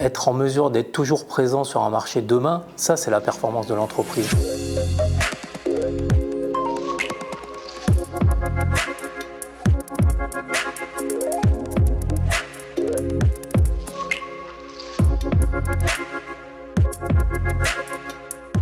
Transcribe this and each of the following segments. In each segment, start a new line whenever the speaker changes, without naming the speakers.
Être en mesure d'être toujours présent sur un marché demain, ça c'est la performance de l'entreprise.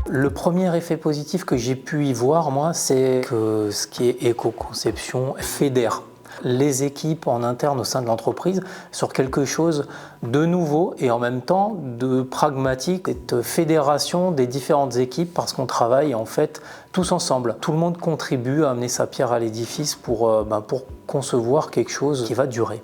Le premier effet positif que j'ai pu y voir, moi, c'est que ce qui est éco-conception fédère les équipes en interne au sein de l'entreprise sur quelque chose de nouveau et en même temps de pragmatique, cette fédération des différentes équipes parce qu'on travaille en fait tous ensemble. Tout le monde contribue à amener sa pierre à l'édifice pour concevoir quelque chose qui va durer.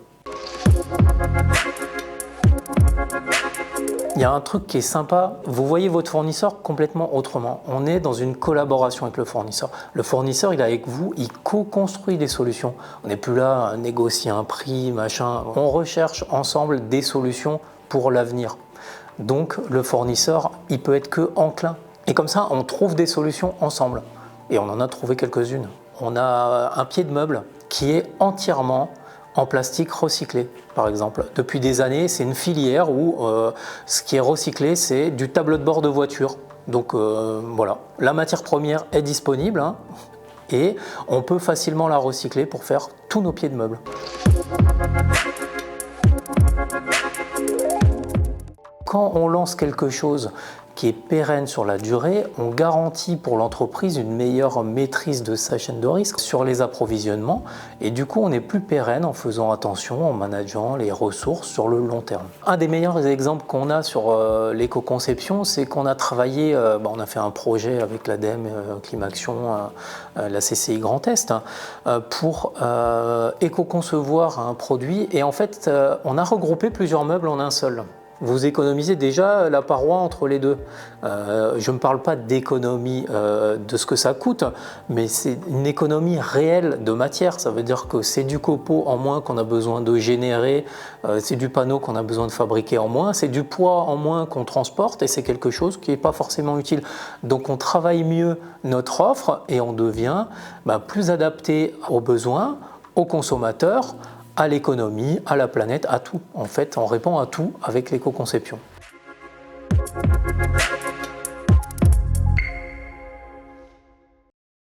Il y a un truc qui est sympa, vous voyez votre fournisseur complètement autrement. On est dans une collaboration avec le fournisseur. Le fournisseur, il est avec vous, il co-construit des solutions. On n'est plus là à négocier un prix, machin. On recherche ensemble des solutions pour l'avenir. Donc le fournisseur, il peut être que enclin. Et comme ça, on trouve des solutions ensemble. Et on en a trouvé quelques-unes. On a un pied de meuble qui est entièrement en plastique recyclé, par exemple. Depuis des années, c'est une filière où ce qui est recyclé, c'est du tableau de bord de voiture. Donc voilà, la matière première est disponible et on peut facilement la recycler pour faire tous nos pieds de meubles. Quand on lance quelque chose qui est pérenne sur la durée, on garantit pour l'entreprise une meilleure maîtrise de sa chaîne de risque sur les approvisionnements et du coup on est plus pérenne en faisant attention, en manageant les ressources sur le long terme. Un des meilleurs exemples qu'on a sur l'éco-conception, c'est qu'on a travaillé, on a fait un projet avec l'ADEME, Climaction, la CCI Grand Est, pour éco-concevoir un produit et en fait on a regroupé plusieurs meubles en un seul. Vous économisez déjà la paroi entre les deux. Je ne parle pas d'économie de ce que ça coûte, mais c'est une économie réelle de matière. Ça veut dire que c'est du copeau en moins qu'on a besoin de générer, c'est du panneau qu'on a besoin de fabriquer en moins, c'est du poids en moins qu'on transporte et c'est quelque chose qui n'est pas forcément utile. Donc on travaille mieux notre offre et on devient plus adapté aux besoins, aux consommateurs, à l'économie, à la planète, à tout. En fait, on répond à tout avec l'éco-conception.